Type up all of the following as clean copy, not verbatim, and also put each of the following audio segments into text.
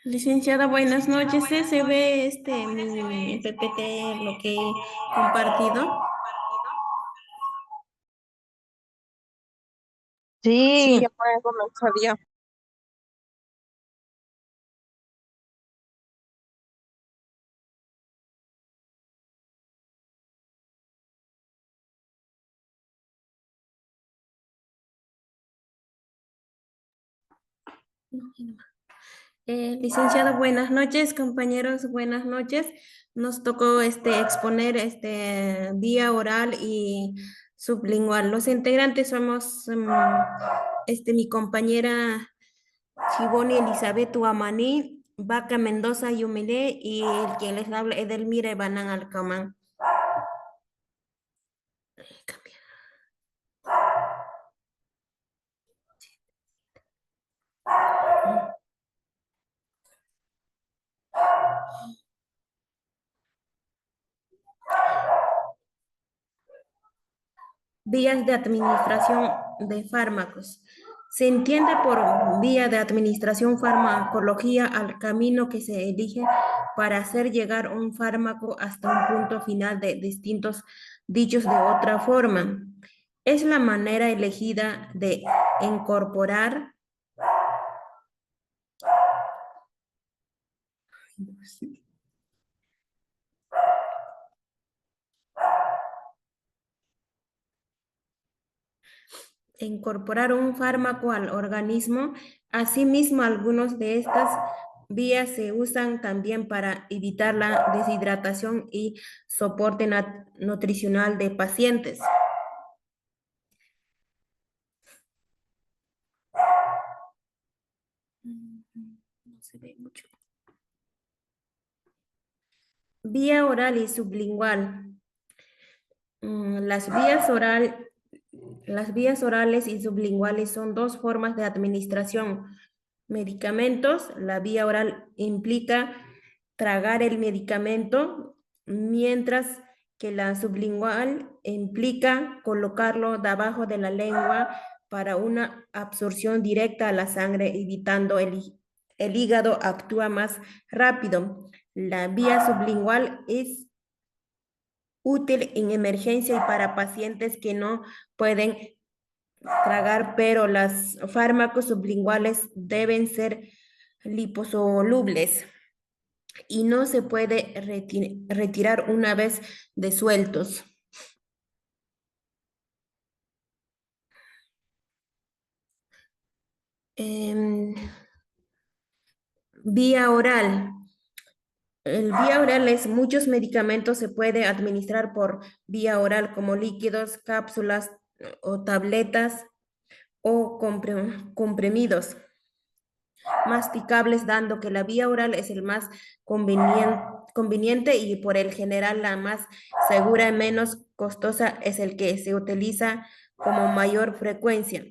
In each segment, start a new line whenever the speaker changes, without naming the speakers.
Licenciada, buenas noches. ¿Se ve mi PPT, lo que he compartido?
Sí,
Sí.
ya puede comenzar ya.
Licenciada, buenas noches, compañeros, buenas noches. Nos tocó exponer vía oral y sublingual. Los integrantes somos mi compañera Giboni Elizabeth Uamaní, Vaca Mendoza Yumilé y el quien les habla Edelmira Banán Alcamán. Vías de administración de fármacos. Se entiende por vía de administración farmacología al camino que se elige para hacer llegar un fármaco hasta un punto final de distintos dichos de otra forma. Es la manera elegida de incorporar incorporar un fármaco al organismo. Asimismo, algunos de estas vías se usan también para evitar la deshidratación y soporte nutricional de pacientes. No se ve mucho. Vía oral y sublingual. Las vías orales y sublinguales son dos formas de administración. Medicamentos, la vía oral implica tragar el medicamento, mientras que la sublingual implica colocarlo debajo de la lengua para una absorción directa a la sangre, evitando el hígado actúa más rápido. La vía sublingual es útil en emergencia y para pacientes que no pueden tragar, pero los fármacos sublinguales deben ser liposolubles y no se puede retirar una vez disueltos. Em, Vía oral. El vía oral es muchos medicamentos se puede administrar por vía oral como líquidos, cápsulas o tabletas o comprimidos masticables, dando que la vía oral es el más conveniente y por el general la más segura y menos costosa es el que se utiliza como mayor frecuencia.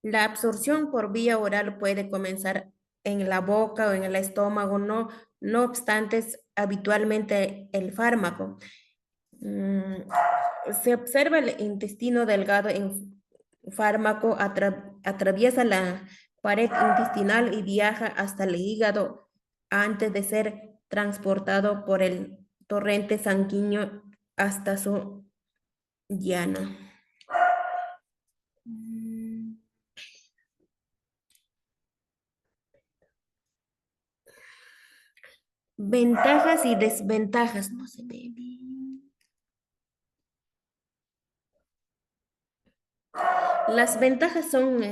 La absorción por vía oral puede comenzar en la boca o en el estómago, no obstante, es habitualmente el fármaco. Mm, Se observa el intestino delgado en fármaco, atraviesa la pared intestinal y viaja hasta el hígado antes de ser transportado por el torrente sanguíneo hasta su llana. Mm, Ventajas y desventajas. No se ve bien. Las ventajas son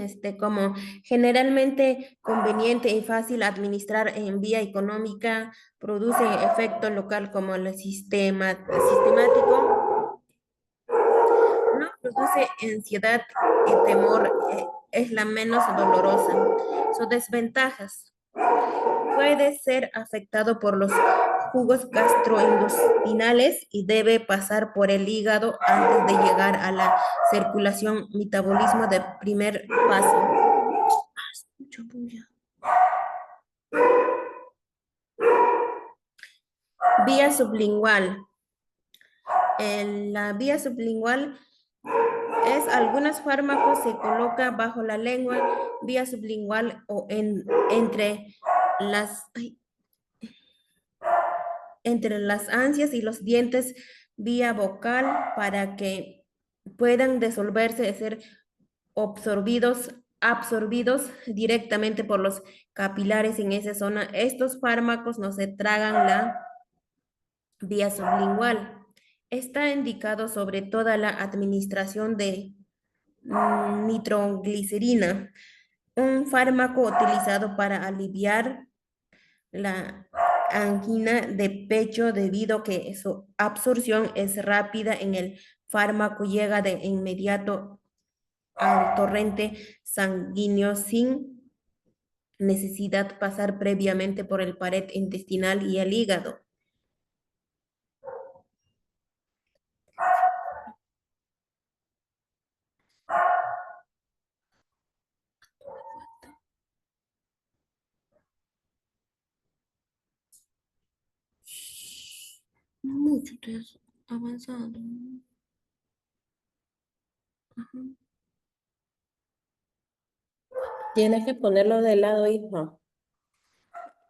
como generalmente conveniente y fácil administrar en vía económica, produce efecto local como el sistemático, no produce ansiedad y temor, es la menos dolorosa. Sus desventajas. Puede ser afectado por los jugos gastrointestinales y debe pasar por el hígado antes de llegar a la circulación, metabolismo de primer paso. Mucho bulla. Vía sublingual. En la vía sublingual es algunos fármacos se coloca bajo la lengua, vía sublingual o entre ay, entre las ansias y los dientes vía vocal para que puedan disolverse y ser absorbidos directamente por los capilares en esa zona. Estos fármacos no se tragan la vía sublingual. Está indicado sobre toda la administración de nitroglicerina, un fármaco utilizado para aliviar la angina de pecho debido a que su absorción es rápida en el fármaco, llega de inmediato al torrente sanguíneo sin necesidad pasar previamente por el pared intestinal y el hígado. Mucho te has avanzado. Ajá.
Tienes que ponerlo de lado, hija.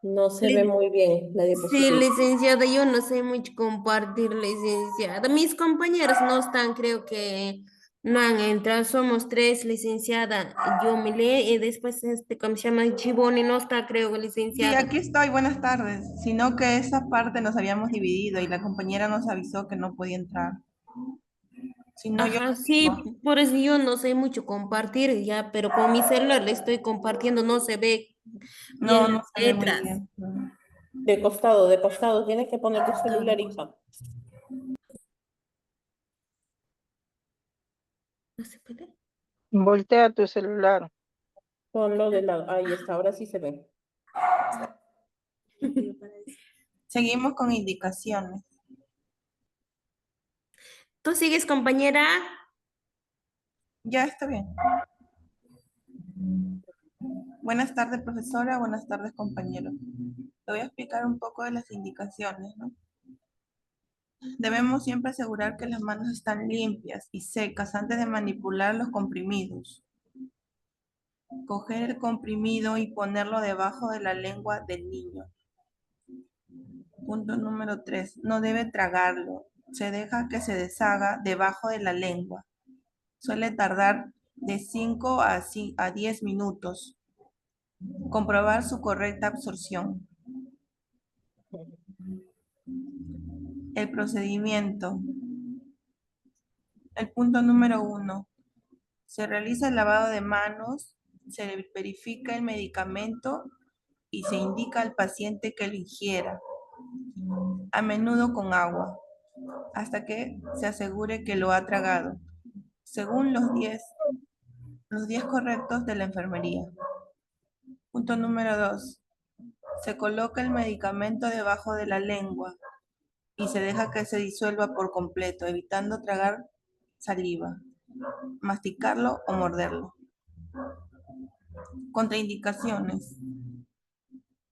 No se ve
Li-
muy bien la
Sí,
diapositiva.
licenciada, yo no sé mucho compartir, licenciada. Mis compañeros no están, creo que no han entrado. Somos tres, licenciada. Yo me leí y después ¿cómo se llama? Chiboni no está, creo,
Sí,
licenciada.
aquí estoy, buenas tardes. Sino que esa parte nos habíamos dividido y la compañera nos avisó que no podía entrar. Si no, yo
Ajá,
les digo.
sí, por eso yo no sé mucho compartir ya, pero con mi celular le estoy compartiendo, no se ve bien
No, no
las
se ve muy
letras.
bien.
De costado, de costado. Tienes que poner tu celular, hija.
¿No se puede?
Voltea tu celular.
Ponlo de lado. Ahí está, ahora sí se ve.
Seguimos con indicaciones.
¿Tú sigues, compañera?
Ya está bien. Buenas tardes, profesora. Buenas tardes, compañeros. Te voy a explicar un poco de las indicaciones, ¿no? Debemos siempre asegurar que las manos están limpias y secas antes de manipular los comprimidos. Coger el comprimido y ponerlo debajo de la lengua del niño. Punto número 3. No debe tragarlo. Se deja que se deshaga debajo de la lengua. Suele tardar de 5 a 10 minutos. Comprobar su correcta absorción. El procedimiento. El punto número 1. Se realiza el lavado de manos, se verifica el medicamento y se indica al paciente que lo ingiera, a menudo con agua, hasta que se asegure que lo ha tragado, según los 10 correctos de la enfermería. Punto número 2. Se coloca el medicamento debajo de la lengua y se deja que se disuelva por completo, evitando tragar saliva, masticarlo o morderlo. Contraindicaciones.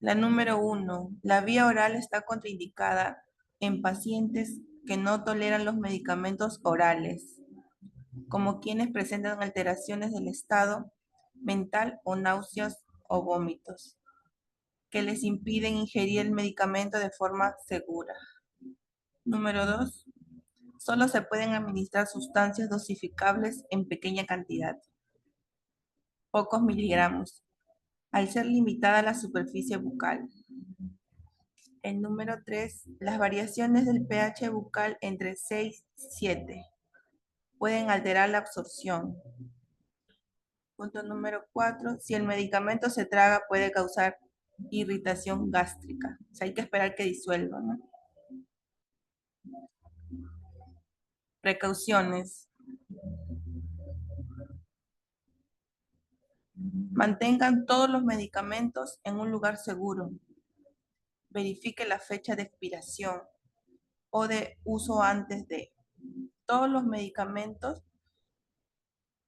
La número 1. La vía oral está contraindicada en pacientes que no toleran los medicamentos orales, como quienes presentan alteraciones del estado mental o náuseas o vómitos, que les impiden ingerir el medicamento de forma segura. Número 2. Solo se pueden administrar sustancias dosificables en pequeña cantidad, pocos miligramos, al ser limitada la superficie bucal. El número 3. Las variaciones del pH bucal entre 6 y 7 pueden alterar la absorción. Punto número 4. Si el medicamento se traga puede causar irritación gástrica. O sea, hay que esperar que disuelva, ¿no? Precauciones. Mantengan todos los medicamentos en un lugar seguro. Verifique la fecha de expiración o de uso antes de. Todos los medicamentos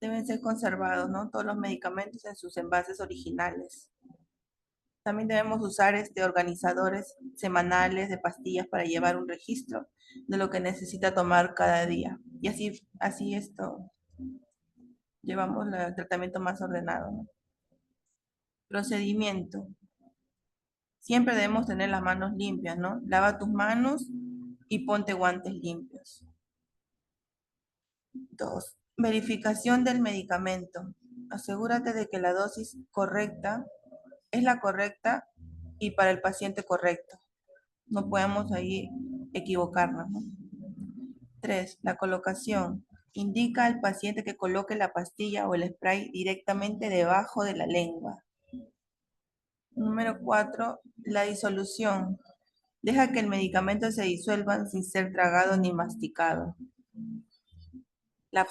deben ser conservados, ¿no? Todos los medicamentos en sus envases originales. También debemos usar organizadores semanales de pastillas para llevar un registro de lo que necesita tomar cada día. Y así llevamos el tratamiento más ordenado, ¿no? Procedimiento. Siempre debemos tener las manos limpias, ¿no? Lava tus manos y ponte guantes limpios. 2. Verificación del medicamento. Asegúrate de que la dosis correcta es la correcta y para el paciente correcto. No podemos ahí equivocarnos, ¿no? 3. La colocación. Indica al paciente que coloque la pastilla o el spray directamente debajo de la lengua. Número 4. La disolución. Deja que el medicamento se disuelva sin ser tragado ni masticado. La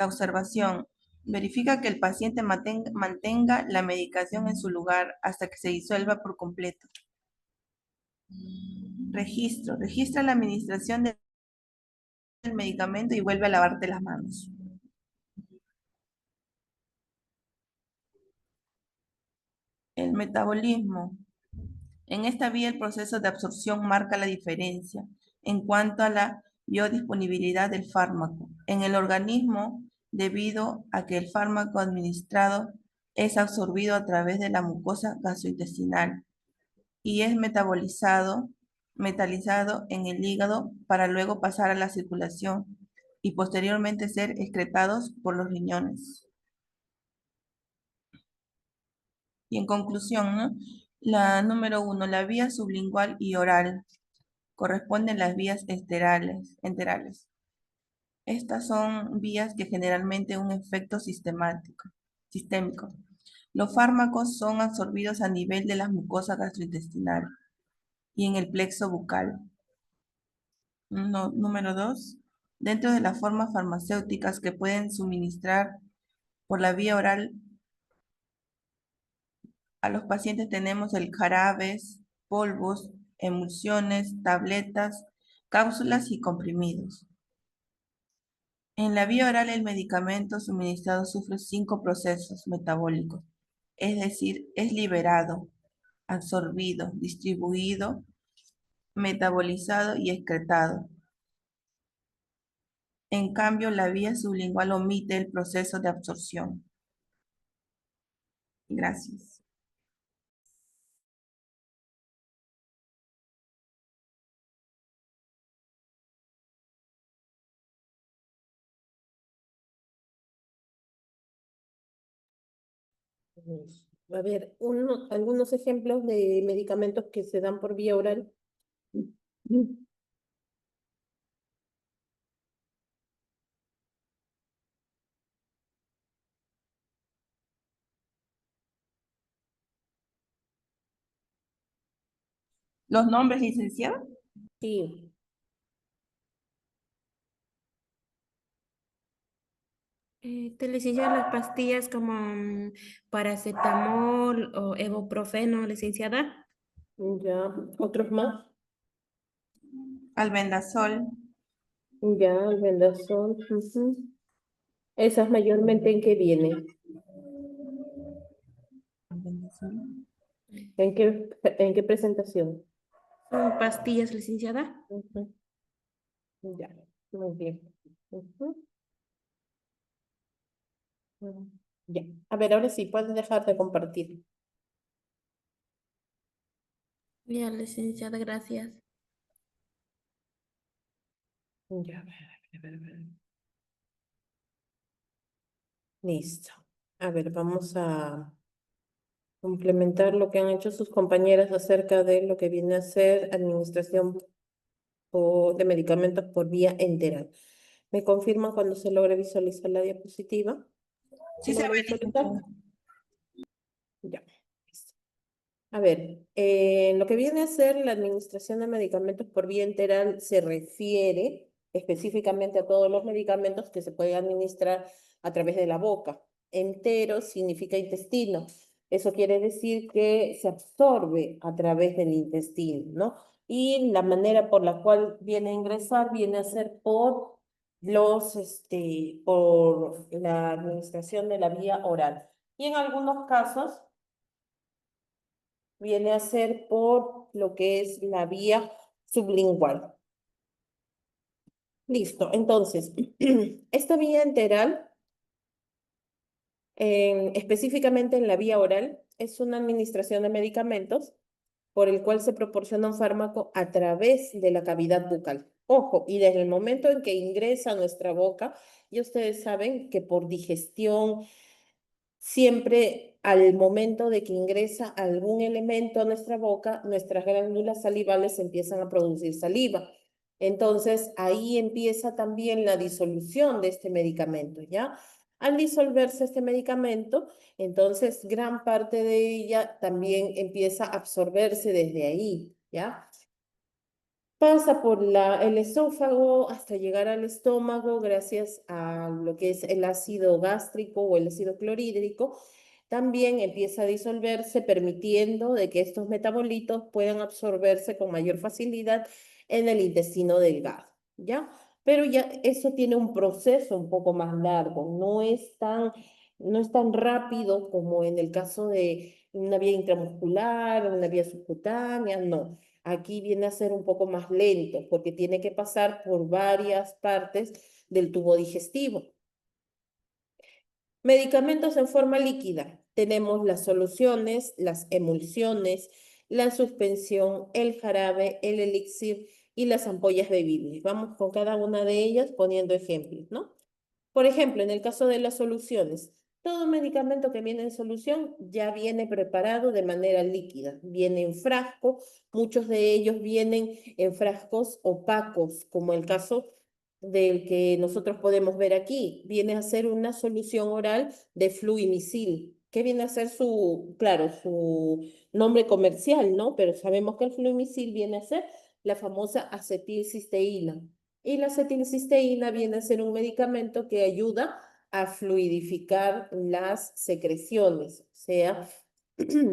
observación. Verifica que el paciente mantenga la medicación en su lugar hasta que se disuelva por completo. Registro. Registra la administración del medicamento y vuelve a lavarte las manos. El metabolismo. En esta vía el proceso de absorción marca la diferencia en cuanto a la biodisponibilidad del fármaco en el organismo debido a que el fármaco administrado es absorbido a través de la mucosa gastrointestinal y es metalizado en el hígado para luego pasar a la circulación y posteriormente ser excretados por los riñones. Y en conclusión, ¿no? La número 1, la vía sublingual y oral corresponden las vías enterales. Estas son vías que generalmente un efecto sistémico. Los fármacos son absorbidos a nivel de las mucosas gastrointestinales y en el plexo bucal. Número 2, dentro de las formas farmacéuticas que pueden suministrar por la vía oral a los pacientes tenemos el jarabes, polvos, emulsiones, tabletas, cápsulas y comprimidos. En la vía oral el medicamento suministrado sufre 5 procesos metabólicos, es decir, es liberado, absorbido, distribuido, metabolizado y excretado. En cambio, la vía sublingual omite el proceso de absorción. Gracias.
A ver, algunos ejemplos de medicamentos que se dan por vía oral.
¿Los nombres, licenciada?
Sí,
Licenciada, las pastillas como paracetamol o ibuprofeno, licenciada.
ya, otros más.
Albendazol,
Ya, albendazol. Ujú. ¿Esas mayormente en qué vienen? ¿En qué presentación?
Son pastillas, licenciada.
Ujú. Ya, muy bien. Ujú. Ya, a ver, ahora sí, puedes dejar de compartir.
Ya, licenciada, gracias.
Ya, a ver. Listo. A ver, vamos a complementar lo que han hecho sus compañeras acerca de lo que viene a ser administración de medicamentos por vía enteral. ¿Me confirma cuando se logre visualizar la diapositiva?
sí se
¿Logra
ve,
visualizar?
licenciada.
Ya. Listo. A ver, lo que viene a ser la administración de medicamentos por vía enteral se refiere específicamente a todos los medicamentos que se pueden administrar a través de la boca. Entero significa intestino. Eso quiere decir que se absorbe a través del intestino, ¿no? Y la manera por la cual viene a ingresar viene a ser por por la administración de la vía oral. Y en algunos casos viene a ser por lo que es la vía sublingual. Listo, entonces, esta vía enteral, específicamente en la vía oral, es una administración de medicamentos por el cual se proporciona un fármaco a través de la cavidad bucal. Ojo, y desde el momento en que ingresa a nuestra boca, y ustedes saben que por digestión, siempre al momento de que ingresa algún elemento a nuestra boca, nuestras glándulas salivales empiezan a producir saliva. Entonces, ahí empieza también la disolución de este medicamento, ¿ya? Al disolverse este medicamento, entonces gran parte de ella también empieza a absorberse desde ahí, ¿ya? Pasa por el esófago hasta llegar al estómago gracias a lo que es el ácido gástrico o el ácido clorhídrico. También empieza a disolverse, permitiendo de que estos metabolitos puedan absorberse con mayor facilidad en el intestino delgado, ¿ya? Pero ya eso tiene un proceso un poco más largo, no es tan rápido como en el caso de una vía intramuscular o una vía subcutánea, no. Aquí viene a ser un poco más lento porque tiene que pasar por varias partes del tubo digestivo. Medicamentos en forma líquida. Tenemos las soluciones, las emulsiones, la suspensión, el jarabe, el elixir y las ampollas bebibles. Vamos con cada una de ellas poniendo ejemplos, ¿no? Por ejemplo, en el caso de las soluciones, todo medicamento que viene en solución ya viene preparado de manera líquida, viene en frasco, muchos de ellos vienen en frascos opacos, como el caso del que nosotros podemos ver aquí, viene a ser una solución oral de fluimicil, que viene a ser claro, su nombre comercial, ¿no? Pero sabemos que el fluimicil viene a ser la famosa acetilcisteína. Y la acetilcisteína viene a ser un medicamento que ayuda a fluidificar las secreciones, o sea,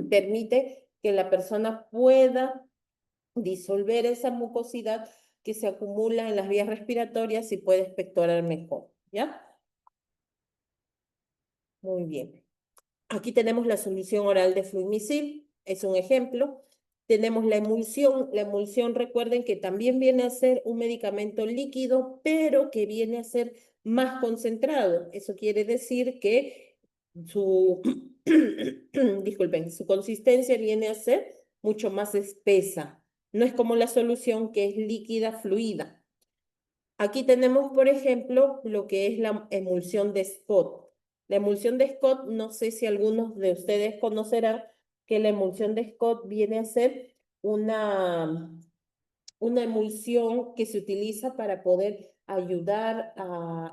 permite que la persona pueda disolver esa mucosidad que se acumula en las vías respiratorias y puede expectorar mejor, ¿ya? Muy bien. Aquí tenemos la solución oral de fluimicil, es un ejemplo. Tenemos la emulsión. La emulsión, recuerden que también viene a ser un medicamento líquido, pero que viene a ser más concentrado. Eso quiere decir que su, disculpen, su consistencia viene a ser mucho más espesa. No es como la solución que es líquida, fluida. Aquí tenemos, por ejemplo, lo que es la emulsión de Scott. La emulsión de Scott, no sé si algunos de ustedes conocerán que la emulsión de Scott viene a ser una emulsión que se utiliza para poder ayudar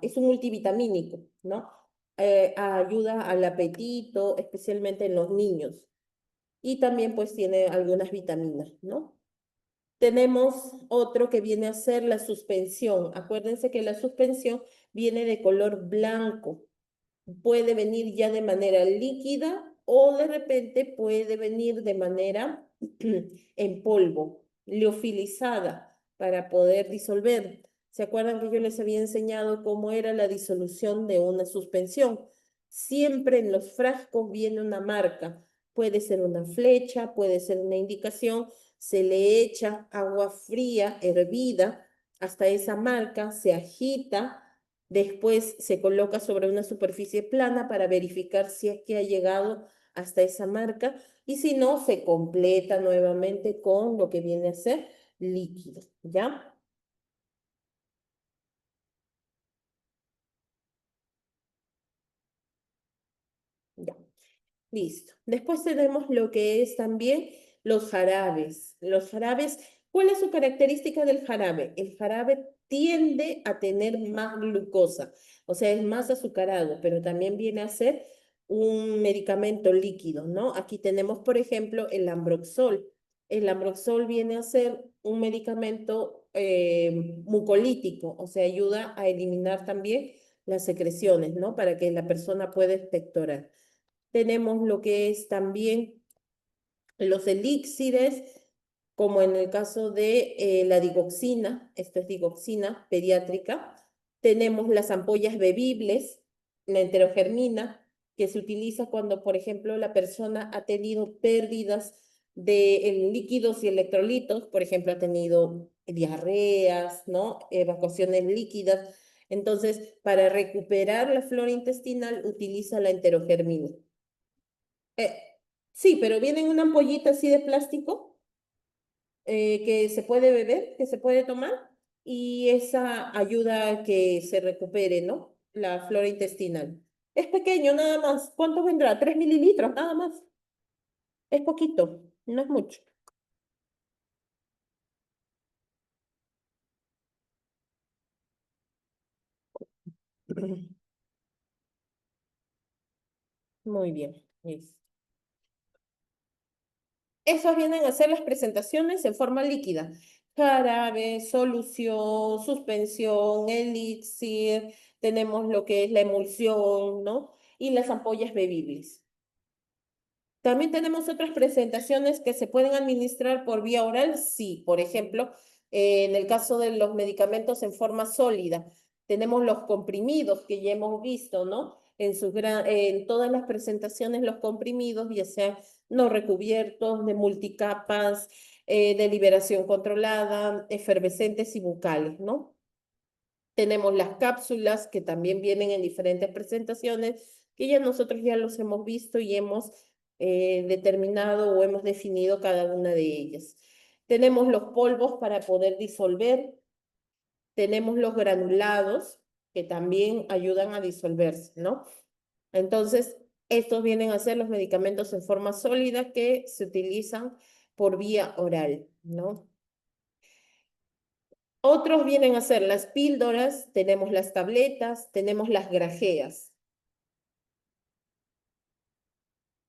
es un multivitamínico, ¿no? Ayuda al apetito, especialmente en los niños. Y también pues tiene algunas vitaminas, ¿no? Tenemos otro que viene a ser la suspensión. Acuérdense que la suspensión viene de color blanco. Puede venir ya de manera líquida o de repente puede venir de manera en polvo, liofilizada para poder disolver. ¿Se acuerdan que yo les había enseñado cómo era la disolución de una suspensión? Siempre en los frascos viene una marca. Puede ser una flecha, puede ser una indicación. Se le echa agua fría, hervida, hasta esa marca, se agita. Después se coloca sobre una superficie plana para verificar si es que ha llegado hasta esa marca y si no, se completa nuevamente con lo que viene a ser líquido, ¿ya? Ya, listo. Después tenemos lo que es también los jarabes. Los jarabes, ¿cuál es su característica del jarabe? El jarabe tiende a tener más glucosa, o sea, es más azucarado, pero también viene a ser un medicamento líquido, ¿no? Aquí tenemos, por ejemplo, el Ambroxol. El Ambroxol viene a ser un medicamento mucolítico, o sea, ayuda a eliminar también las secreciones, ¿no? Para que la persona pueda expectorar. Tenemos lo que es también los elixires, como en el caso de la digoxina, esto es digoxina pediátrica. Tenemos las ampollas bebibles, la enterogermina, que se utiliza cuando, por ejemplo, la persona ha tenido pérdidas de líquidos y electrolitos, por ejemplo, ha tenido diarreas, ¿no? Evacuaciones líquidas. Entonces, para recuperar la flora intestinal, utiliza la enterogermina. Sí, pero viene en una ampollita así de plástico que se puede beber, que se puede tomar, y esa ayuda a que se recupere, ¿no? La flora intestinal. Es pequeño, nada más. ¿Cuánto vendrá? 3 ml, nada más. Es poquito, no es mucho. Muy bien. Listo. Esos vienen a ser las presentaciones en forma líquida. Jarabe, solución, suspensión, elixir, tenemos lo que es la emulsión, ¿no? Y las ampollas bebibles. También tenemos otras presentaciones que se pueden administrar por vía oral, sí. Por ejemplo, en el caso de los medicamentos en forma sólida, tenemos los comprimidos que ya hemos visto, ¿no? En todas las presentaciones, los comprimidos, ya sean no recubiertos, de multicapas, de liberación controlada, efervescentes y bucales, ¿no? Tenemos las cápsulas que también vienen en diferentes presentaciones, que ya nosotros ya los hemos visto y hemos determinado o hemos definido cada una de ellas. Tenemos los polvos para poder disolver, tenemos los granulados que también ayudan a disolverse, ¿no? Entonces, estos vienen a ser los medicamentos en forma sólida que se utilizan por vía oral, ¿no? Otros vienen a ser las píldoras, tenemos las tabletas, tenemos las grajeas.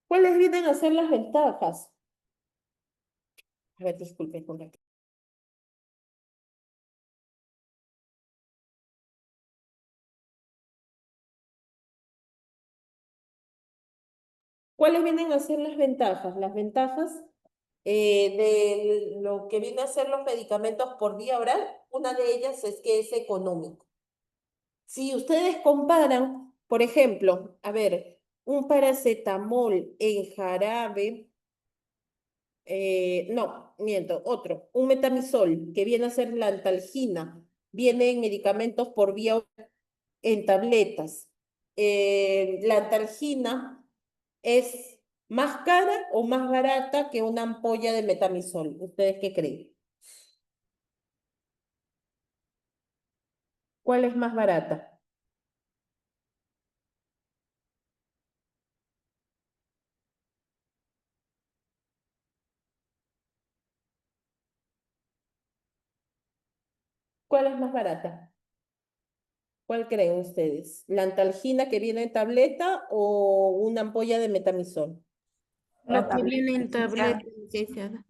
¿Cuáles vienen a ser las ventajas? A ver, disculpen por aquí. ¿Cuáles vienen a ser las ventajas? Las ventajas de lo que vienen a ser los medicamentos por vía oral, una de ellas es que es económico. Si ustedes comparan, por ejemplo, a ver, un paracetamol en jarabe, no, miento, otro, un metamizol que viene a ser la antalgina, viene en medicamentos por vía oral en tabletas. La antalgina es más cara o más barata que una ampolla de metamizol. ¿Ustedes qué creen? ¿Cuál es más barata? ¿Cuál es más barata? ¿Cuál creen ustedes? ¿La antalgina que viene en tableta o una ampolla de metamizol?
La
Lo que
tableta,
viene en tableta,
licenciada.
licenciada.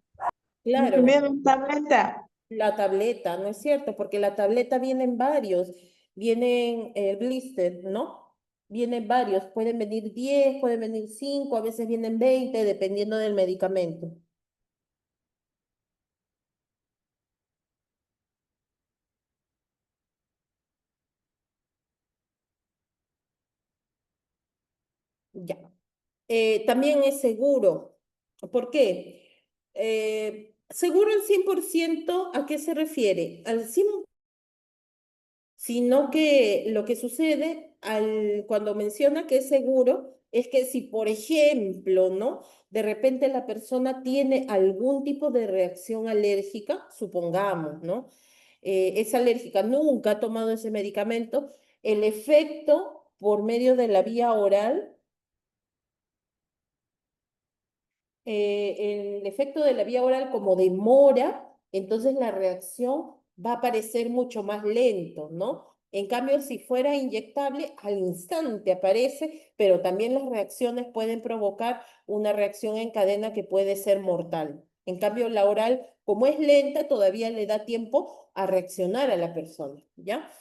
Claro,
Bien, tableta.
la tableta, ¿no es cierto? Porque la tableta vienen varios, vienen blister, ¿no? Vienen varios, pueden venir 10, pueden venir 5, a veces vienen 20, dependiendo del medicamento. Ya. También es seguro. ¿Por qué? Seguro al 100%, ¿a qué se refiere? Al 100, sino que lo que sucede cuando menciona que es seguro es que si, por ejemplo, ¿no? De repente la persona tiene algún tipo de reacción alérgica, supongamos, ¿no? Es alérgica, nunca ha tomado ese medicamento, el efecto por medio de la vía oral, el efecto de la vía oral como demora, entonces la reacción va a parecer mucho más lento, ¿no? En cambio, si fuera inyectable, al instante aparece, pero también las reacciones pueden provocar una reacción en cadena que puede ser mortal. En cambio, la oral, como es lenta, todavía le da tiempo a reaccionar a la persona, ¿ya?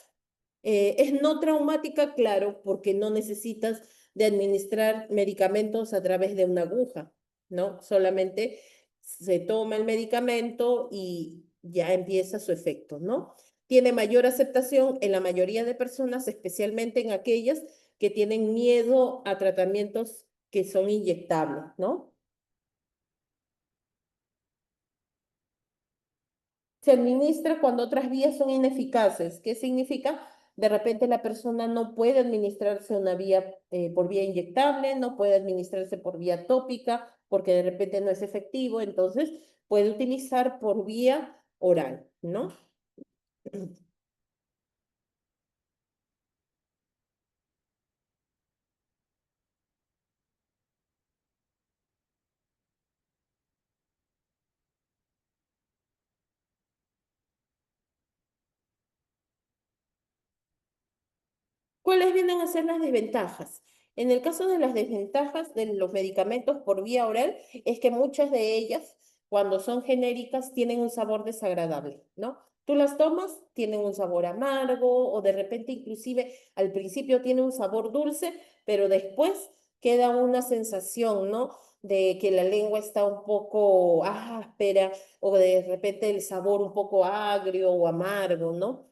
Es no traumática, claro, porque no necesitas de administrar medicamentos a través de una aguja, ¿no? Solamente se toma el medicamento y ya empieza su efecto, ¿no? Tiene mayor aceptación en la mayoría de personas, especialmente en aquellas que tienen miedo a tratamientos que son inyectables, ¿no? Se administra cuando otras vías son ineficaces. ¿Qué significa? De repente la persona no puede administrarse una vía por vía inyectable, no puede administrarse por vía tópica porque de repente no es efectivo, entonces puede utilizar por vía oral, ¿no? ¿Cuáles vienen a ser las desventajas? En el caso de las desventajas de los medicamentos por vía oral, es que muchas de ellas, cuando son genéricas, tienen un sabor desagradable, ¿no? Tú las tomas, tienen un sabor amargo o de repente inclusive al principio tiene un sabor dulce, pero después queda una sensación, ¿no? De que la lengua está un poco áspera o de repente el sabor un poco agrio o amargo, ¿no?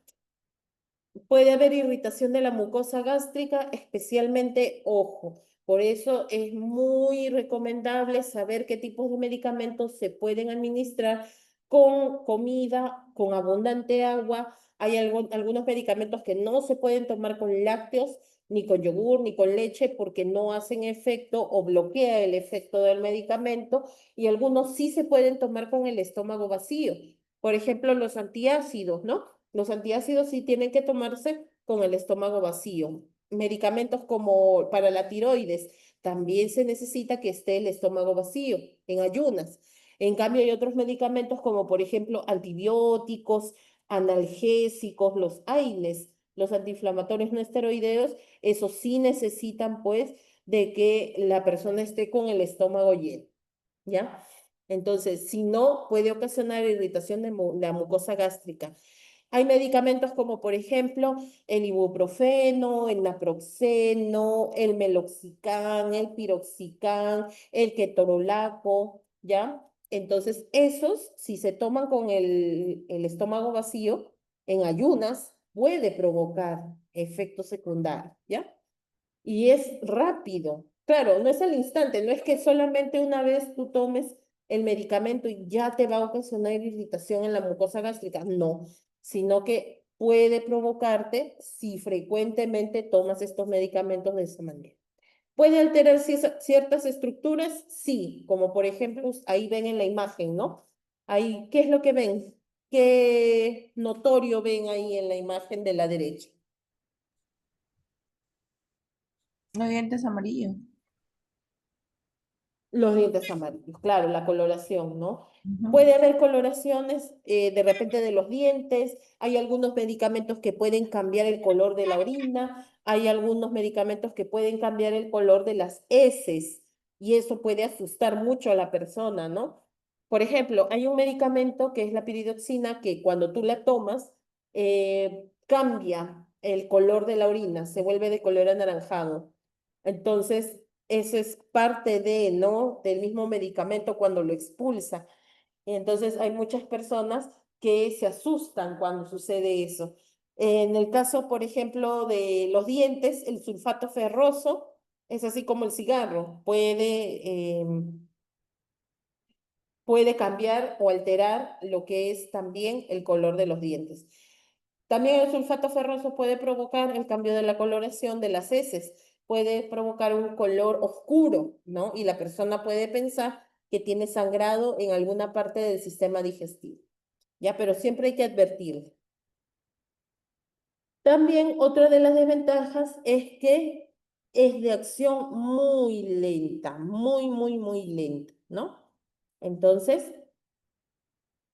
Puede haber irritación de la mucosa gástrica, especialmente ojo. Por eso es muy recomendable saber qué tipos de medicamentos se pueden administrar con comida, con abundante agua. Hay algunos medicamentos que no se pueden tomar con lácteos, ni con yogur, ni con leche, porque no hacen efecto o bloquea el efecto del medicamento. Y algunos sí se pueden tomar con el estómago vacío. Por ejemplo, los antiácidos, ¿no? Los antiácidos sí tienen que tomarse con el estómago vacío. Medicamentos como para la tiroides, también se necesita que esté el estómago vacío, en ayunas. En cambio, hay otros medicamentos como, por ejemplo, antibióticos, analgésicos, los AINES, los antiinflamatorios no esteroideos, esos sí necesitan, pues, de que la persona esté con el estómago lleno, ¿ya? Entonces, si no, puede ocasionar irritación de la mucosa gástrica. Hay medicamentos como, por ejemplo, el ibuprofeno, el naproxeno, el meloxicam, el piroxicam, el ketorolaco, ¿ya? Entonces, esos, si se toman con el estómago vacío, en ayunas, puede provocar efectos secundarios, ¿ya? Y es rápido. Claro, no es al instante, no es que solamente una vez tú tomes el medicamento y ya te va a ocasionar irritación en la mucosa gástrica, no, sino que puede provocarte si frecuentemente tomas estos medicamentos de esa manera. ¿Puede alterar ciertas estructuras? Sí, como por ejemplo, ahí ven en la imagen, ¿no? Ahí, ¿qué es lo que ven? ¿Qué notorio ven ahí en la imagen de la derecha?
Los dientes amarillos.
Los dientes amarillos, claro, la coloración, ¿no?
Ujú.
Puede haber coloraciones de repente de los dientes, hay algunos medicamentos que pueden cambiar el color de la orina, hay algunos medicamentos que pueden cambiar el color de las heces y eso puede asustar mucho a la persona, ¿no? Por ejemplo, hay un medicamento que es la piridoxina que cuando tú la tomas cambia el color de la orina, se vuelve de color anaranjado. Entonces, eso es parte de, ¿no? Del mismo medicamento cuando lo expulsa. Y entonces hay muchas personas que se asustan cuando sucede eso. En el caso, por ejemplo, de los dientes, el sulfato ferroso es así como el cigarro, puede cambiar o alterar lo que es también el color de los dientes. También el sulfato ferroso puede provocar el cambio de la coloración de las heces, puede provocar un color oscuro, ¿no? Y la persona puede pensar que tiene sangrado en alguna parte del sistema digestivo, ¿ya? Pero siempre hay que advertirle. También otra de las desventajas es que es de acción muy lenta, muy lenta, ¿no? Entonces,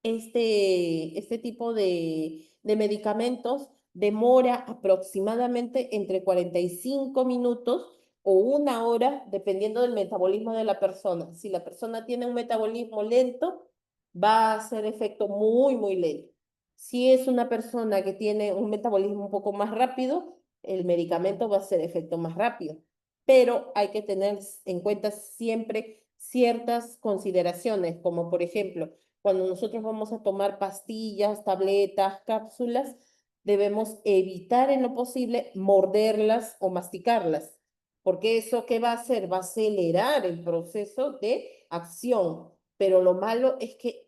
este tipo de medicamentos demora aproximadamente entre 45 minutos o una hora, dependiendo del metabolismo de la persona. Si la persona tiene un metabolismo lento, va a hacer efecto muy lento. Si es una persona que tiene un metabolismo un poco más rápido, el medicamento va a hacer efecto más rápido. Pero hay que tener en cuenta siempre ciertas consideraciones, como por ejemplo, cuando nosotros vamos a tomar pastillas, tabletas, cápsulas, debemos evitar en lo posible morderlas o masticarlas, porque eso ¿qué va a hacer? Va a acelerar el proceso de acción, pero lo malo es que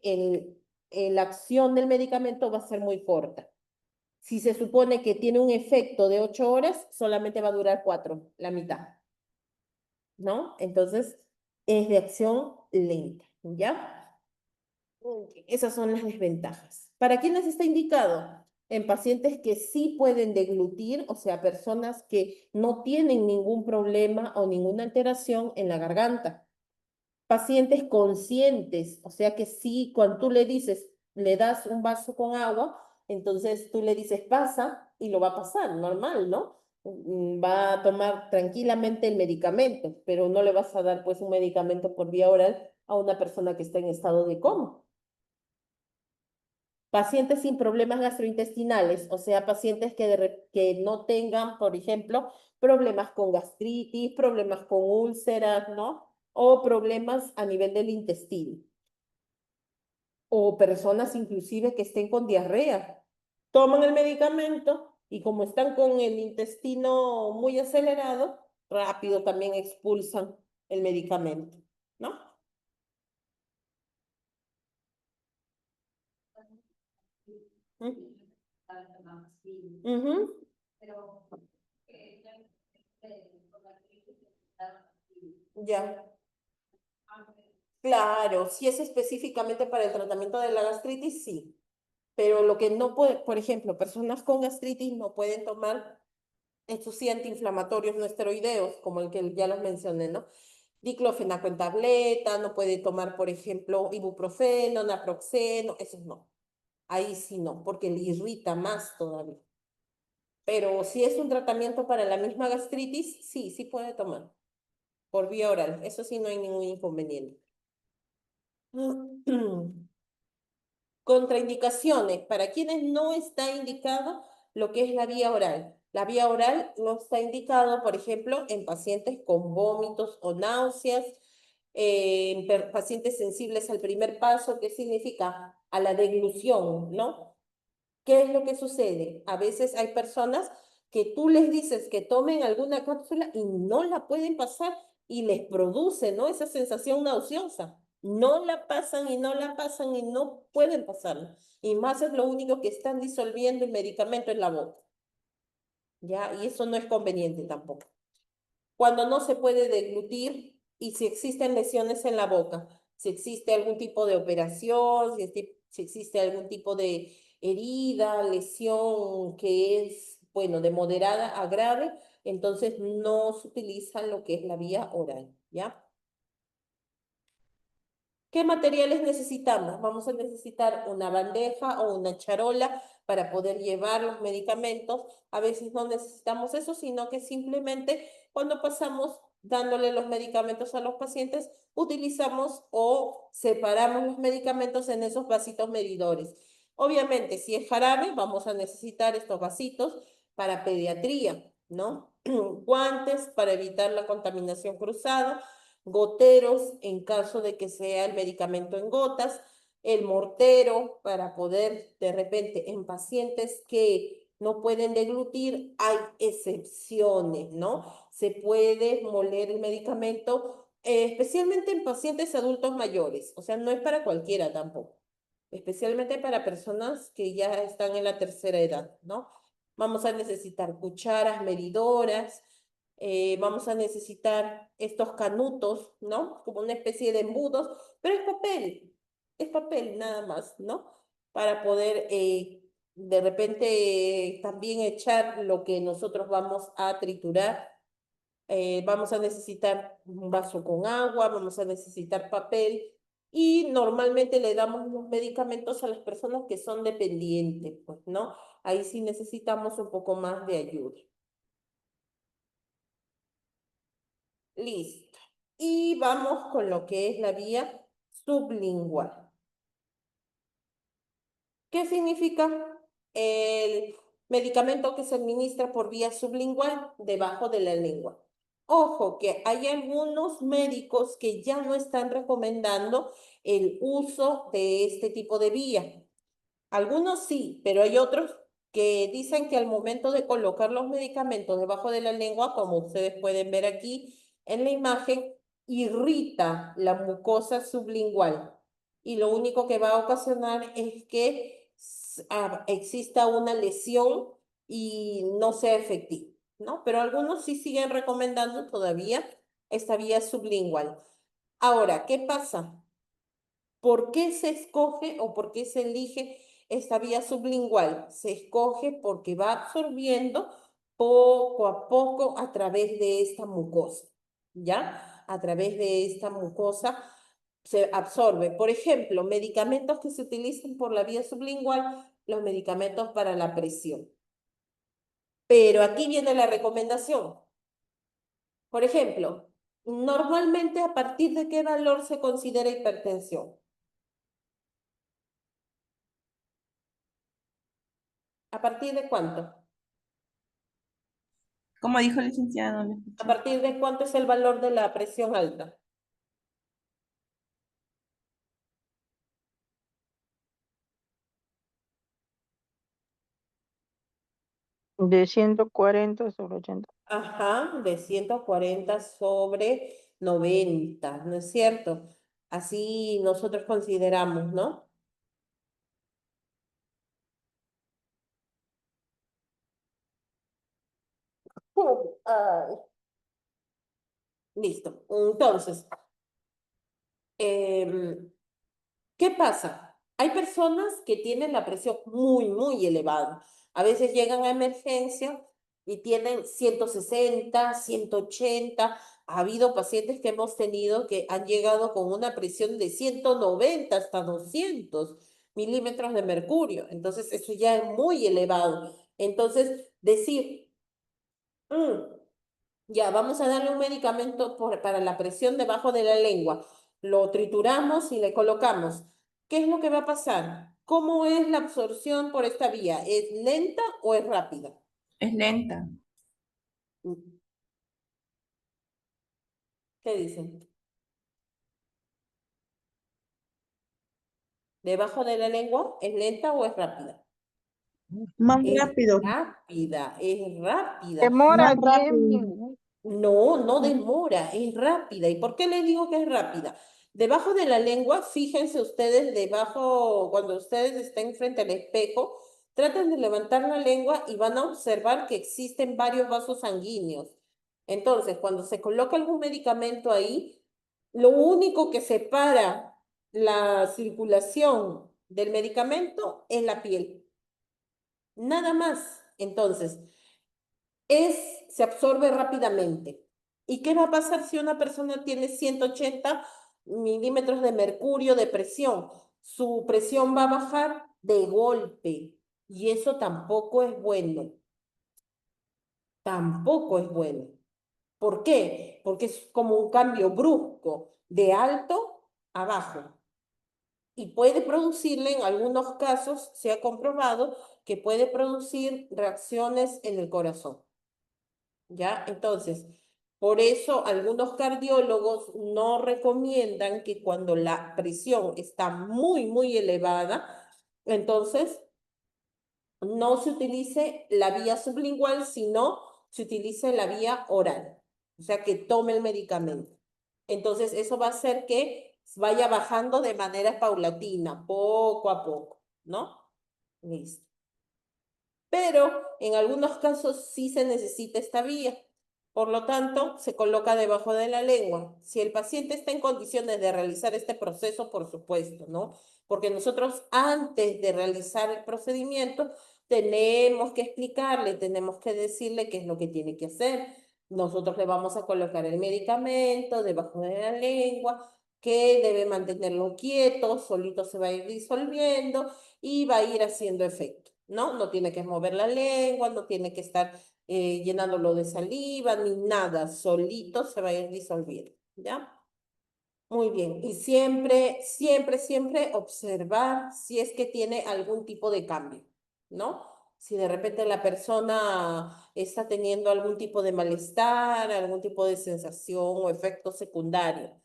la acción del medicamento va a ser muy corta. Si se supone que tiene un efecto de 8 horas, solamente va a durar 4, la mitad, ¿no? Entonces, es de acción lenta, ¿ya? Esas son las desventajas. ¿Para quiénes está indicado? En pacientes que sí pueden deglutir, o sea, personas que no tienen ningún problema o ninguna alteración en la garganta. Pacientes conscientes, o sea que sí, cuando tú le dices, le das un vaso con agua, entonces tú le dices pasa y lo va a pasar, normal, ¿no? Va a tomar tranquilamente el medicamento, pero no le vas a dar pues un medicamento por vía oral a una persona que está en estado de coma. Pacientes sin problemas gastrointestinales, o sea, pacientes que no tengan, por ejemplo, problemas con gastritis, problemas con úlceras, ¿no? O problemas a nivel del intestino. O personas inclusive que estén con diarrea. Toman el medicamento y como están con el intestino muy acelerado, rápido también expulsan el medicamento, ¿no? Ujú. Ya. Claro, si es específicamente para el tratamiento de la gastritis, sí. Pero lo que no puede, por ejemplo, personas con gastritis no pueden tomar estos sí antiinflamatorios no esteroideos, como el que ya los mencioné, ¿no? Diclofenaco en tableta, no puede tomar, por ejemplo, ibuprofeno, naproxeno, esos no. Ahí sí no, porque le irrita más todavía. Pero si es un tratamiento para la misma gastritis, sí, sí puede tomar por vía oral. Eso sí no hay ningún inconveniente. Contraindicaciones, para quienes no está indicado lo que es la vía oral. La vía oral no está indicado, por ejemplo, en pacientes con vómitos o náuseas, en pacientes sensibles al primer paso, ¿qué significa? A la deglución, ¿no? ¿Qué es lo que sucede? A veces hay personas que tú les dices que tomen alguna cápsula y no la pueden pasar y les produce, ¿no? Esa sensación nauseosa. No la pasan y no la pasan y no pueden pasarla. Y más es lo único que están disolviendo el medicamento en la boca. ¿Ya? Y eso no es conveniente tampoco. Cuando no se puede deglutir y si existen lesiones en la boca, si existe algún tipo de operación, si existe algún tipo de herida, lesión que es, bueno, de moderada a grave, entonces no se utiliza lo que es la vía oral, ¿ya? ¿Qué materiales necesitamos? Vamos a necesitar una bandeja o una charola para poder llevar los medicamentos. A veces no necesitamos eso, sino que simplemente cuando pasamos dándole los medicamentos a los pacientes, utilizamos o separamos los medicamentos en esos vasitos medidores. Obviamente, si es jarabe, vamos a necesitar estos vasitos para pediatría, ¿no? Guantes para evitar la contaminación cruzada, goteros en caso de que sea el medicamento en gotas, el mortero para poder de repente en pacientes que no pueden deglutir, hay excepciones, ¿no? Se puede moler el medicamento, especialmente en pacientes adultos mayores, o sea, no es para cualquiera tampoco, especialmente para personas que ya están en la tercera edad, ¿no? Vamos a necesitar cucharas, medidoras, vamos a necesitar estos canutos, ¿no? Como una especie de embudos, pero es papel nada más, ¿no? Para poder de repente también echar lo que nosotros vamos a triturar. Vamos a necesitar un vaso con agua, vamos a necesitar papel y normalmente le damos los medicamentos a las personas que son dependientes, pues, ¿no? Ahí sí necesitamos un poco más de ayuda. Listo. Y vamos con lo que es la vía sublingual. ¿Qué significa? El medicamento que se administra por vía sublingual debajo de la lengua. Ojo, que hay algunos médicos que ya no están recomendando el uso de este tipo de vía. Algunos sí, pero hay otros que dicen que al momento de colocar los medicamentos debajo de la lengua, como ustedes pueden ver aquí en la imagen, irrita la mucosa sublingual y lo único que va a ocasionar es que exista una lesión y no sea efectivo, ¿no? Pero algunos sí siguen recomendando todavía esta vía sublingual. Ahora, ¿qué pasa? ¿Por qué se escoge o por qué se elige esta vía sublingual? Se escoge porque va absorbiendo poco a poco a través de esta mucosa, ¿ya? A través de esta mucosa se absorbe. Por ejemplo, medicamentos que se utilizan por la vía sublingual, los medicamentos para la presión. Pero aquí viene la recomendación. Por ejemplo, normalmente ¿a partir de qué valor se considera hipertensión? ¿A partir de cuánto?
Como dijo el licenciado, no le
¿A
escuché.
partir de cuánto es el valor de la presión alta?
De 140 sobre 80.
Ajá, de 140 sobre 90, ¿no es cierto? Así nosotros consideramos, ¿no? Ay, listo. Entonces, em, ¿qué pasa? Hay personas que tienen la presión muy, muy elevada. A veces llegan a emergencia y tienen 160, 180. Ha habido pacientes que hemos tenido que han llegado con una presión de 190 hasta 200 milímetros de mercurio. Entonces, eso ya es muy elevado. Entonces, decir, "Mm, ya, vamos a darle un medicamento para la presión debajo de la lengua. Lo trituramos y le colocamos. ¿Qué es lo que va a pasar? ¿Cómo es la absorción por esta vía? ¿Es lenta o es rápida?
Es lenta.
¿Qué dicen? ¿Debajo de la lengua es lenta o es rápida?
Más
Es
rápido,
rápida, es rápida.
Demora
más
tiempo.
rápido.
No, no demora, es rápida. ¿Y por qué les digo que es rápida? Debajo de la lengua, fíjense ustedes, debajo, cuando ustedes estén frente al espejo, traten de levantar la lengua y van a observar que existen varios vasos sanguíneos. Entonces, cuando se coloca algún medicamento ahí, lo único que separa la circulación del medicamento es la piel. Nada más. Entonces, se absorbe rápidamente. ¿Y qué va a pasar si una persona tiene 180 milímetros de mercurio de presión? Su presión va a bajar de golpe y eso tampoco es bueno. Tampoco es bueno. ¿Por qué? Porque es como un cambio brusco de alto a bajo. Y puede producirle, en algunos casos, se ha comprobado que puede producir reacciones en el corazón. ¿Ya? Entonces, por eso algunos cardiólogos no recomiendan que cuando la presión está muy, muy elevada, entonces no se utilice la vía sublingual, sino se utilice la vía oral, o sea, que tome el medicamento. Entonces, eso va a hacer que vaya bajando de manera paulatina, poco a poco, ¿no? Listo. Pero en algunos casos sí se necesita esta vía. Por lo tanto, se coloca debajo de la lengua. Si el paciente está en condiciones de realizar este proceso, por supuesto, ¿no? Porque nosotros antes de realizar el procedimiento tenemos que explicarle, tenemos que decirle qué es lo que tiene que hacer. Nosotros le vamos a colocar el medicamento debajo de la lengua, que debe mantenerlo quieto, solito se va a ir disolviendo y va a ir haciendo efecto, ¿no? No tiene que mover la lengua, no tiene que estar llenándolo de saliva ni nada, solito se va a ir disolviendo, ¿ya? Muy bien, y siempre, siempre, siempre observar si es que tiene algún tipo de cambio, ¿no? Si de repente la persona está teniendo algún tipo de malestar, algún tipo de sensación o efecto secundario.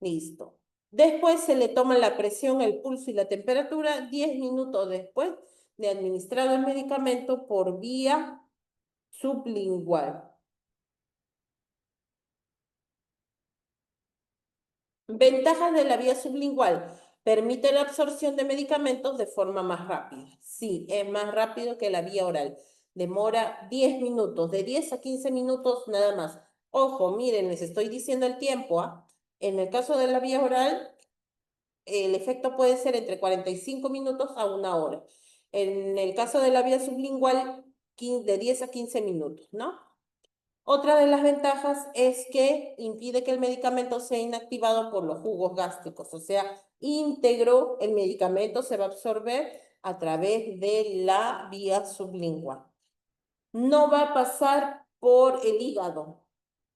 Listo. Después se le toma la presión, el pulso y la temperatura 10 minutos después de administrado el medicamento por vía sublingual. Ventajas de la vía sublingual. Permite la absorción de medicamentos de forma más rápida. Sí, es más rápido que la vía oral. Demora 10 minutos, de 10 a 15 minutos nada más. Ojo, miren, les estoy diciendo el tiempo, ¿ah? En el caso de la vía oral, el efecto puede ser entre 45 minutos a 1 hora. En el caso de la vía sublingual, de 10 a 15 minutos, ¿no? Otra de las ventajas es que impide que el medicamento sea inactivado por los jugos gástricos, o sea, íntegro el medicamento se va a absorber a través de la vía sublingual. No va a pasar por el hígado.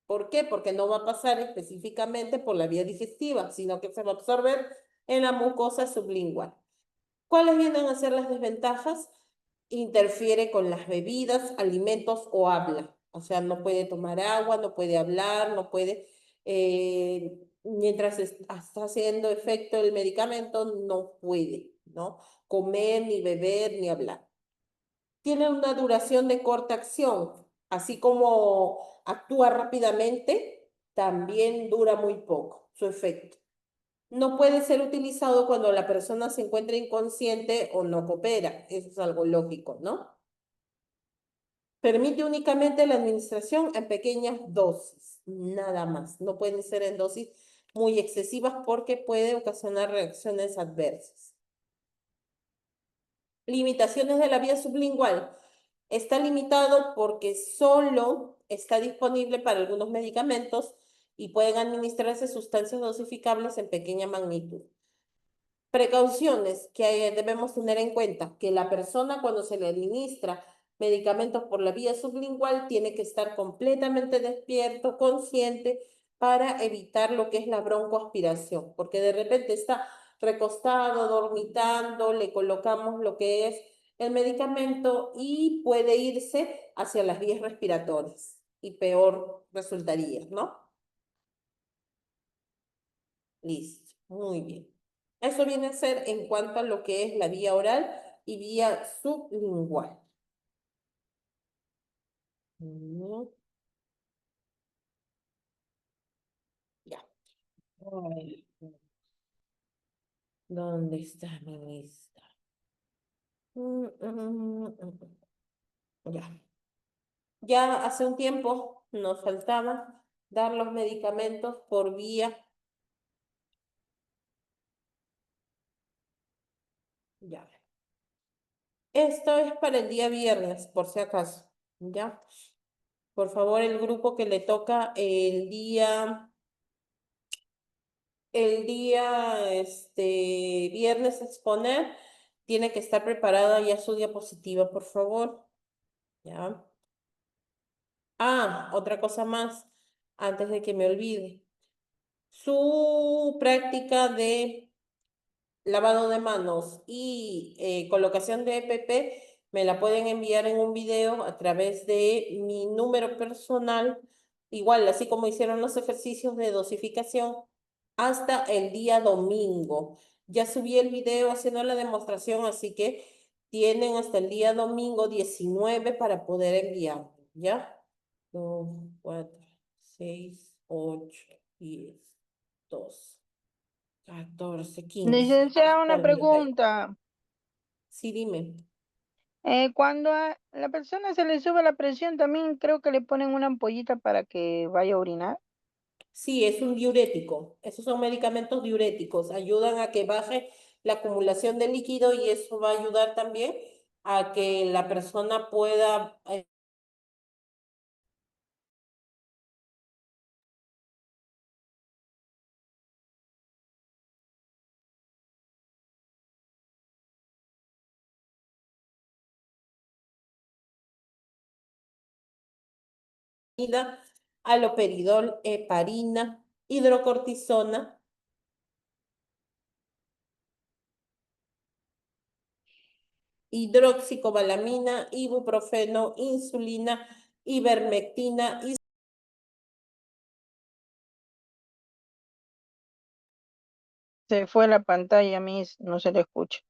¿Por qué? Porque no va a pasar específicamente por la vía digestiva, sino que se va a absorber en la mucosa sublingual. ¿Cuáles vienen a ser las desventajas? Interfiere con las bebidas, alimentos o habla. O sea, no puede tomar agua, no puede hablar, no puede, mientras está haciendo efecto el medicamento, no puede, ¿no? Comer, ni beber, ni hablar. Tiene una duración de corta acción, así como actúa rápidamente, también dura muy poco su efecto. No puede ser utilizado cuando la persona se encuentra inconsciente o no coopera. Eso es algo lógico, ¿no? Permite únicamente la administración en pequeñas dosis, nada más. No pueden ser en dosis muy excesivas porque puede ocasionar reacciones adversas. Limitaciones de la vía sublingual. Está limitado porque solo está disponible para algunos medicamentos y pueden administrarse sustancias dosificables en pequeña magnitud. Precauciones que debemos tener en cuenta, que la persona cuando se le administra medicamentos por la vía sublingual tiene que estar completamente despierto, consciente, para evitar lo que es la broncoaspiración, porque de repente está recostado, dormitando, le colocamos lo que es el medicamento y puede irse hacia las vías respiratorias y peor resultaría, ¿no? Listo, muy bien. Eso viene a ser en cuanto a lo que es la vía oral y vía sublingual. Mm, ya. Ay, ¿dónde está mi lista? Ya. Ya hace un tiempo nos faltaba dar los medicamentos por vía. Ya. Esto es para el día viernes, por si acaso. ¿Ya? Por favor, el grupo que le toca viernes exponer, tiene que estar preparada ya su diapositiva, por favor. ¿Ya? Ah, otra cosa más, antes de que me olvide. Su práctica de lavado de manos y colocación de EPP me la pueden enviar en un video a través de mi número personal, igual, así como hicieron los ejercicios de dosificación, hasta el día domingo. Ya subí el video haciendo la demostración, así que tienen hasta el día domingo 19 para poder enviarlo, ¿ya? 2, 4, 6, 8, 10, 12, 14, 15.
Licenciada, una
Espérame,
pregunta.
sí, dime.
Cuando a la persona se le sube la presión, también creo que le ponen una ampollita para que vaya a orinar.
Sí, es un diurético. Esos son medicamentos diuréticos. Ayudan a que baje la acumulación de líquido y eso va a ayudar también a que la persona pueda haloperidol, heparina, hidrocortisona, hidroxicobalamina, ibuprofeno, insulina, ivermectina y
Se fue la pantalla, Miss, no se le escucha.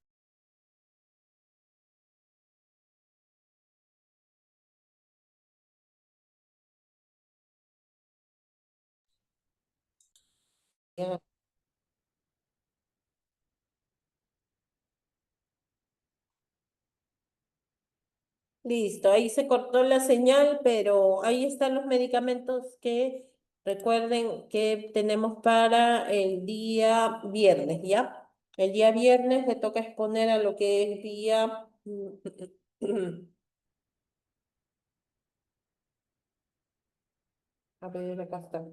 listo, ahí se cortó la señal, pero ahí están los medicamentos que Recuerden que tenemos para el día viernes, ¿ya? El día viernes le toca exponer a lo que es día... A ver, acá está.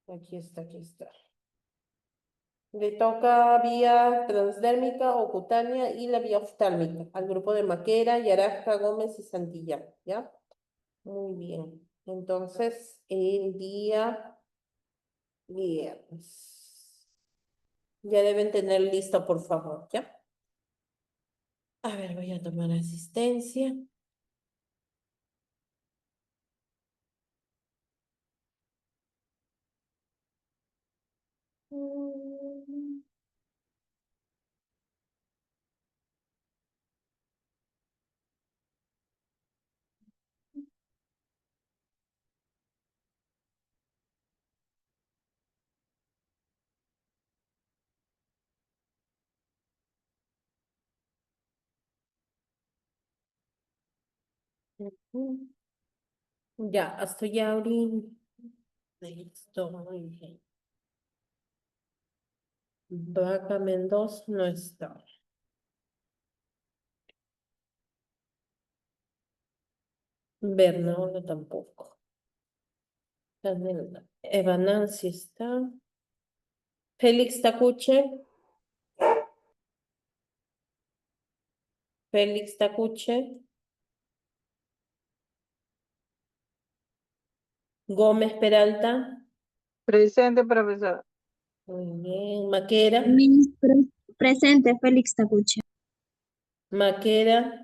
Aquí está, aquí está. Le toca vía transdérmica o cutánea y la vía oftálmica al grupo de Maquera, Yarasca, Gómez y Santillán, ¿ya? Muy bien. Entonces, el día viernes. Ya deben tener listo, por favor, ¿ya? A ver, voy a tomar asistencia. Mm. Ujú. Ya, hasta ya ahorita. Listo, muy bien. Vaca Mendoza no está. Bernardo tampoco. Eva Nancy está. Félix Tacuche. Félix Tacuche. Gómez Peralta.
Presente, profesor.
Muy bien. Maquera.
Presente, Félix Tacuche.
Maquera.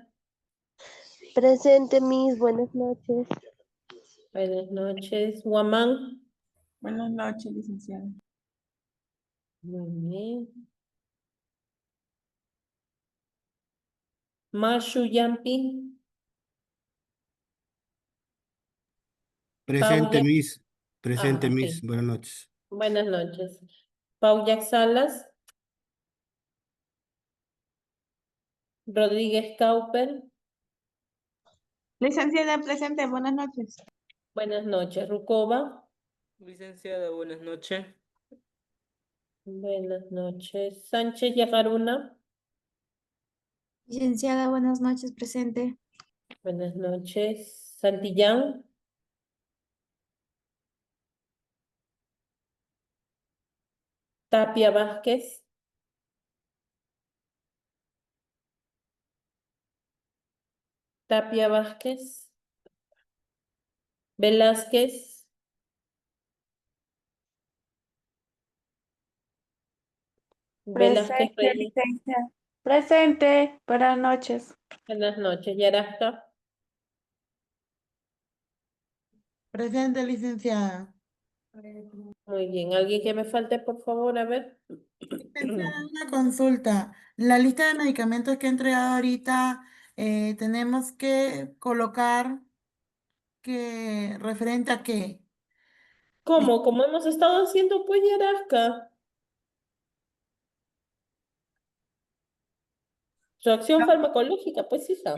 Presente, Miss, buenas noches.
Buenas noches. Guamán.
Buenas noches, licenciada.
Muy bien. Mashu Yampi.
Presente,
Paula.
Miss.
Ah,
Presente,
ok.
Miss. Buenas noches.
Buenas noches. Paula Salas. Rodríguez Cauper.
Licenciada presente, buenas noches.
Buenas noches. Rucova.
Licenciada, buenas noches.
Buenas noches. Sánchez Yacaruna.
Licenciada, buenas noches, presente.
Buenas noches. Santillán. Tapia Vázquez. Tapia Vázquez. Velázquez. Velázquez
Presente,
Reyes.
licencia. Presente, buenas noches.
Buenas noches. Yarasca.
Presente, licenciada.
Muy bien. ¿Alguien que me falte, por favor? A ver.
Licenciada, una consulta. La lista de medicamentos que he entregado ahorita, tenemos que colocar que referente a qué.
¿Cómo? Como hemos estado haciendo, pues, Yarasca. Su acción farmacológica, pues, hija.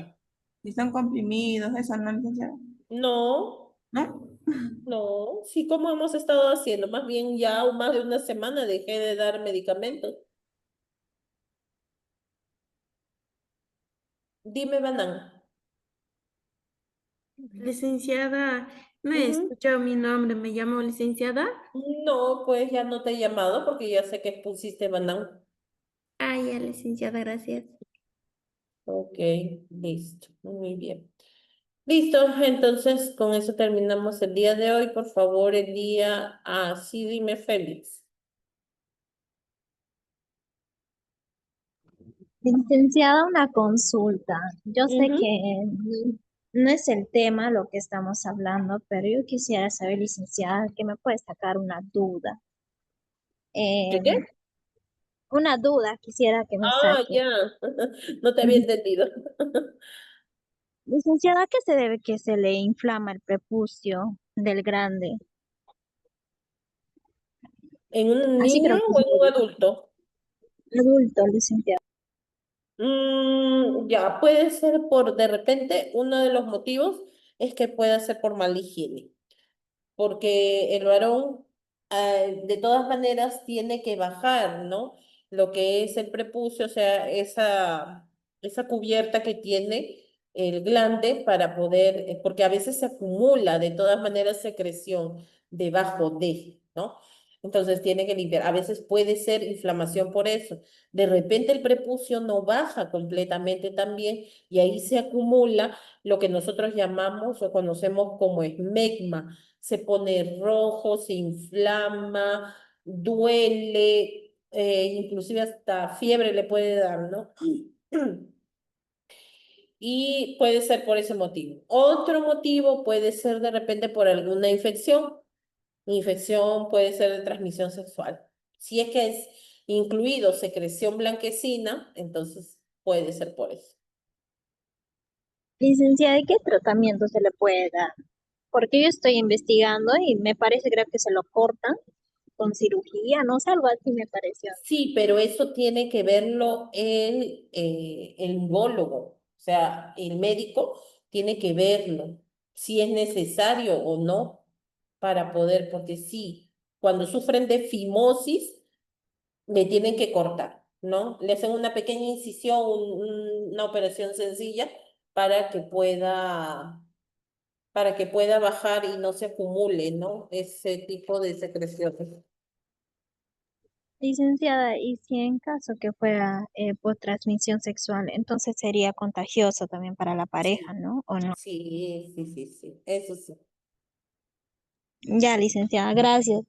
Si son comprimidos, eso no, licenciada.
No,
¿No?
no. Sí, como hemos estado haciendo. Más bien ya más de una semana dejé de dar medicamentos. Dime, Banán.
Licenciada, no he
Ujú.
escuchado mi nombre, me llamo licenciada.
No, pues ya no te he llamado porque ya sé que pusiste Banán.
Ah, ya, licenciada, gracias.
Ok, listo. Muy bien. Listo, entonces con eso terminamos el día de hoy. Por favor, el día... Ah, sí, dime, Félix.
Licenciada, una consulta. Yo sé
Ujú.
que no es el tema lo que estamos hablando, pero yo quisiera saber, licenciada, que me puede sacar una duda.
¿Qué
Eh,
qué?
una duda quisiera que me
Ah,
saque.
ya. No te había
Ujú.
entendido.
Licenciada, ¿a qué se debe que se le inflama el prepucio del grande?
¿En un
Así
niño
creo que
o
es
en un adulto?
adulto, licenciada.
Ya, puede ser por, de repente, uno de los motivos es que puede ser por mala higiene. porque el varón de todas maneras tiene que bajar, ¿no? Lo que es el prepucio, o sea, esa cubierta que tiene el glande para poder, porque a veces se acumula de todas maneras secreción debajo de, ¿no? Entonces tiene que limpiar. A veces puede ser inflamación por eso. De repente el prepucio no baja completamente también y ahí se acumula lo que nosotros llamamos o conocemos como esmegma. Se pone rojo, se inflama, duele, inclusive hasta fiebre le puede dar, ¿no? Y puede ser por ese motivo. Otro motivo puede ser de repente por alguna infección. Infección puede ser de transmisión sexual. Si es que es incluido secreción blanquecina, entonces puede ser por eso.
Licenciada, ¿y qué tratamiento se le puede dar? Porque yo estoy investigando y me parece, creo que se lo cortan con cirugía, no sé, algo así me pareció.
Sí, pero eso tiene que verlo el urólogo, o sea, el médico tiene que verlo, si es necesario o no para poder, porque sí, cuando sufren de fimosis, le tienen que cortar, ¿no? Le hacen una pequeña incisión, una operación sencilla para que pueda bajar y no se acumule, ¿no? Ese tipo de secreciones.
Licenciada, y si en caso que fuera por transmisión sexual, entonces sería contagioso también para la pareja,
Sí,
¿no? ¿O no?
sí, eso sí.
Ya, licenciada, gracias.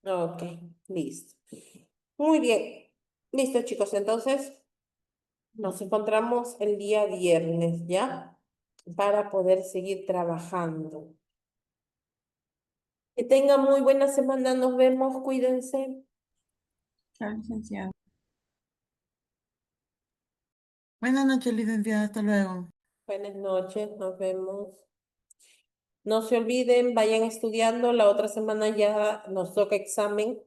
Ok, listo. Muy bien. Listo, chicos. Entonces, nos encontramos el día viernes, ¿ya? Para poder seguir trabajando. Que tengan muy buena semana. Nos vemos. Cuídense.
Chao, licenciada.
Buenas noches, licenciada. Hasta luego.
Buenas noches. Nos vemos. No se olviden, vayan estudiando. La otra semana ya nos toca examen.